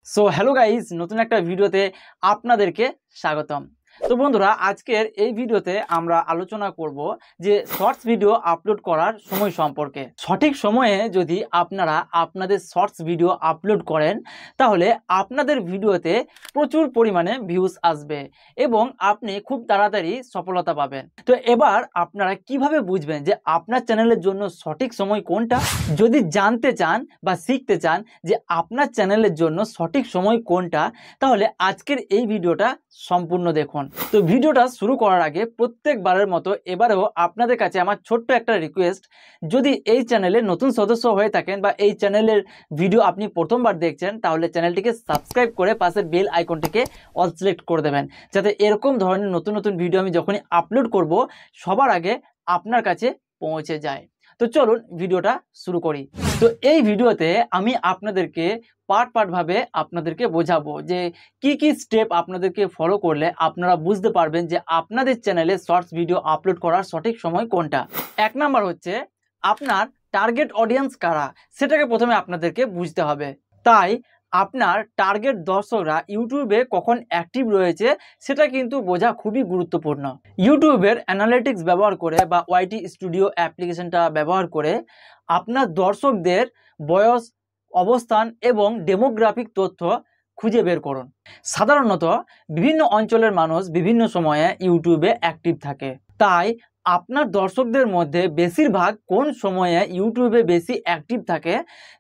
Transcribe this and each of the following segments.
So hello guys, নতুন একটা ভিডিওতে আপনাদেরকে স্বাগতম। তো বন্ধুরা, আজকের এই ভিডিওতে আমরা আলোচনা করব যে শর্টস ভিডিও আপলোড করার সময় সম্পর্কে। সঠিক সময়ে যদি আপনারা আপনাদের শর্টস ভিডিও আপলোড করেন তাহলে আপনাদের ভিডিওতে প্রচুর পরিমাণে ভিউজ আসবে এবং আপনি খুব তাড়াতাড়ি সফলতা পাবেন। তো এবার আপনারা কিভাবে বুঝবেন যে আপনার চ্যানেলের জন্য সঠিক সময় কোনটা? যদি জানতে চান বা শিখতে চান যে আপনার চ্যানেলের জন্য সঠিক সময় কোনটা, তাহলে আজকের এই ভিডিওটা সম্পূর্ণ দেখুন। তো ভিডিওটা শুরু করার আগে প্রত্যেকবারের মতো এবারেও আপনাদের কাছে আমার ছোট্ট একটা রিকোয়েস্ট, যদি এই চ্যানেলে নতুন সদস্য হয়ে থাকেন বা এই চ্যানেলের ভিডিও আপনি প্রথমবার দেখছেন, তাহলে চ্যানেলটিকে সাবস্ক্রাইব করে পাশের বেল আইকনটিকে অল সিলেক্ট করে দেবেন, যাতে এরকম ধরনের নতুন নতুন ভিডিও আমি যখনই আপলোড করব সবার আগে আপনার কাছে পৌঁছে যায়। তো চলুন ভিডিওটা শুরু করি। তো এই ভিডিওতে আমি আপনাদেরকে পার্ট ভাবে আপনাদেরকে বোঝাবো যে কি কি স্টেপ আপনাদেরকে ফলো করলে আপনারা বুঝতে পারবেন যে আপনাদের চ্যানেলে শর্টস ভিডিও আপলোড করার সঠিক সময় কোনটা। এক নাম্বার হচ্ছে আপনার টার্গেট অডিয়েন্স কারা, সেটাকে প্রথমে আপনাদেরকে বুঝতে হবে। তাই আপনার টার্গেট দর্শকরা ইউটিউবে কখন অ্যাক্টিভ রয়েছে সেটা কিন্তু বোঝা খুবই গুরুত্বপূর্ণ। ইউটিউবের অ্যানালিটিক্স ব্যবহার করে বা ওয়াইটি স্টুডিও অ্যাপ্লিকেশনটা ব্যবহার করে আপনার দর্শকদের বয়স, অবস্থান এবং ডেমোগ্রাফিক তথ্য খুঁজে বের করুন। সাধারণত বিভিন্ন অঞ্চলের মানুষ বিভিন্ন সময়ে ইউটিউবে অ্যাক্টিভ থাকে, তাই আপনার দর্শকদের মধ্যে বেশিরভাগ কোন সময়ে ইউটিউবে বেশি অ্যাক্টিভ থাকে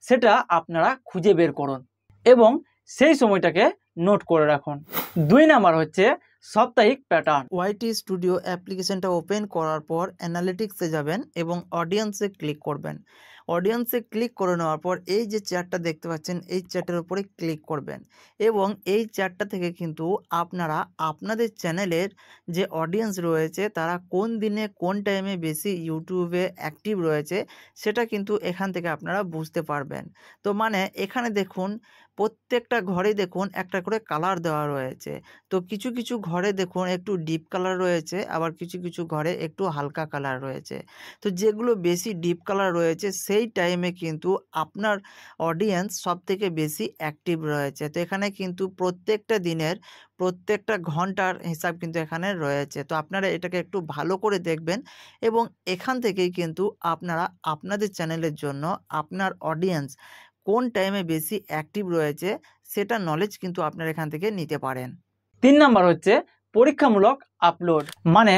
সেটা আপনারা খুঁজে বের করুন এবং সেই সময়টাকে নোট করে রাখুন। 2 নাম্বার হচ্ছে সাপ্তাহিক প্যাটার্ন। ওয়াইটি স্টুডিও অ্যাপ্লিকেশনটা ওপেন করার পর অ্যানালিটিক্সে যাবেন এবং অডিয়েন্সে ক্লিক করবেন। অডিয়েন্সে ক্লিক করে নেওয়ার পর এই যে চ্যাটটা দেখতে পাচ্ছেন, এই চ্যাটের উপরে ক্লিক করবেন এবং এই চ্যাটটা থেকে কিন্তু আপনারা আপনাদের চ্যানেলের যে অডিয়েন্স রয়েছে তারা কোন দিনে কোন টাইমে বেশি ইউটিউবে অ্যাক্টিভ রয়েছে সেটা কিন্তু এখান থেকে আপনারা বুঝতে পারবেন। তো মানে এখানে দেখুন, প্রত্যেকটা ঘরেই দেখুন একটা করে কালার দেওয়া রয়েছে। তো কিছু কিছু ঘরে দেখুন একটু ডিপ কালার রয়েছে, আবার কিছু কিছু ঘরে একটু হালকা কালার রয়েছে। তো যেগুলো বেশি ডিপ কালার রয়েছে সেই টাইমে কিন্তু আপনার অডিয়েন্স সবথেকে বেশি অ্যাক্টিভ রয়েছে। তো এখানে কিন্তু প্রত্যেকটা দিনের প্রত্যেকটা ঘন্টার হিসাব কিন্তু এখানে রয়েছে। তো আপনারা এটাকে একটু ভালো করে দেখবেন এবং এখান থেকেই কিন্তু আপনারা আপনাদের চ্যানেলের জন্য আপনার অডিয়েন্স কোন টাইমে বেশি অ্যাক্টিভ রয়েছে সেটা নলেজ কিন্তু আপনারা এখান থেকে নিতে পারেন। 3 নাম্বার হচ্ছে পরীক্ষামূলক আপলোড। মানে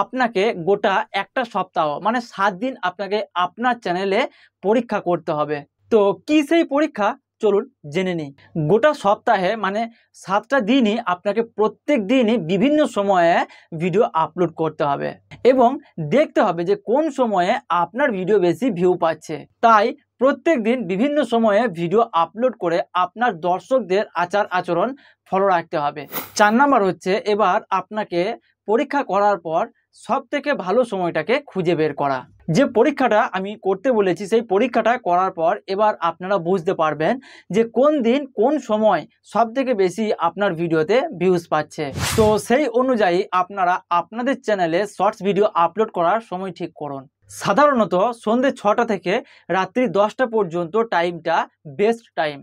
আপনাকে গোটা একটা সপ্তাহ মানে 7 দিন আপনাকে আপনার চ্যানেলে পরীক্ষা করতে হবে। তো কি সেই পরীক্ষা, চলুন জেনে নিই। গোটা সপ্তাহে মানে 7টা দিনই আপনাকে প্রত্যেক দিনই বিভিন্ন সময়ে ভিডিও আপলোড করতে হবে এবং দেখতে হবে যে কোন সময়ে আপনার ভিডিও বেশি ভিউ পাচ্ছে। তাই প্রত্যেক দিন বিভিন্ন সময়ে ভিডিও আপলোড করে আপনার দর্শকদের আচার আচরণ ফলো রাখতে হবে। 4 নাম্বার হচ্ছে এবার আপনাকে পরীক্ষা করার পর সব থেকে ভালো সময়টাকে খুঁজে বের করা। যে পরীক্ষাটা আমি করতে বলেছি সেই পরীক্ষাটা করার পর এবার আপনারা বুঝতে পারবেন যে কোন দিন কোন সময় সব থেকে বেশি আপনার ভিডিওতে ভিউজ পাচ্ছে। তো সেই অনুযায়ী আপনারা আপনাদের চ্যানেলে শর্টস ভিডিও আপলোড করার সময় ঠিক করুন। সাধারণত সন্ধ্যে 6টা থেকে রাত্রি 10টা পর্যন্ত টাইমটা বেস্ট টাইম,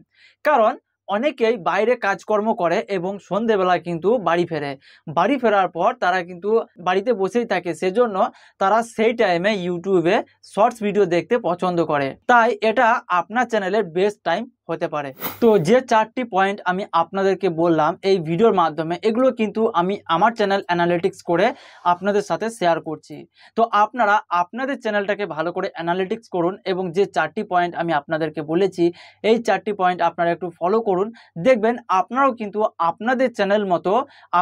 কারণ অনেকেই বাইরে কাজকর্ম করে এবং সন্ধেবেলা কিন্তু বাড়ি ফেরে। বাড়ি ফেরার পর তারা কিন্তু বাড়িতে বসেই থাকে, সেজন্য তারা সেই টাইমে ইউটিউবে শর্টস ভিডিও দেখতে পছন্দ করে। তাই এটা আপনার চ্যানেলের বেস্ট টাইম হতে পারে। তো যে 4টি পয়েন্ট আমি আপনাদেরকে বললাম এই ভিডিওর মাধ্যমে, এগুলো কিন্তু আমি আমার চ্যানেল অ্যানালিটিক্স করে আপনাদের সাথে শেয়ার করছি। তো আপনারা আপনাদের চ্যানেলটাকে ভালো করে অ্যানালিটিক্স করুন এবং যে 4টি পয়েন্ট আমি আপনাদেরকে বলেছি এই 4টি পয়েন্ট আপনারা একটু ফলো করুন। দেখবেন আপনারাও কিন্তু আপনাদের চ্যানেল মতো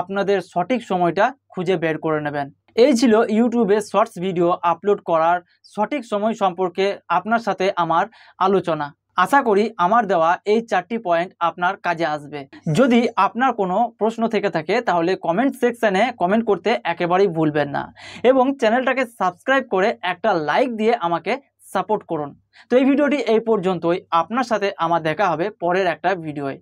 আপনাদের সঠিক সময়টা খুঁজে বের করে নেবেন। এই ছিল ইউটিউবে শর্টস ভিডিও আপলোড করার সঠিক সময় সম্পর্কে আপনার সাথে আমার আলোচনা। আশা করি আমার দেওয়া এই 4টি পয়েন্ট আপনার কাজে আসবে। যদি আপনার কোনো প্রশ্ন থেকে থাকে তাহলে কমেন্ট সেকশনে কমেন্ট করতে একেবারেই ভুলবেন না এবং চ্যানেলটাকে সাবস্ক্রাইব করে একটা লাইক দিয়ে আমাকে সাপোর্ট করুন। তো এই ভিডিওটি এই পর্যন্তই। আপনার সাথে আমার দেখা হবে পরের একটা ভিডিওয়।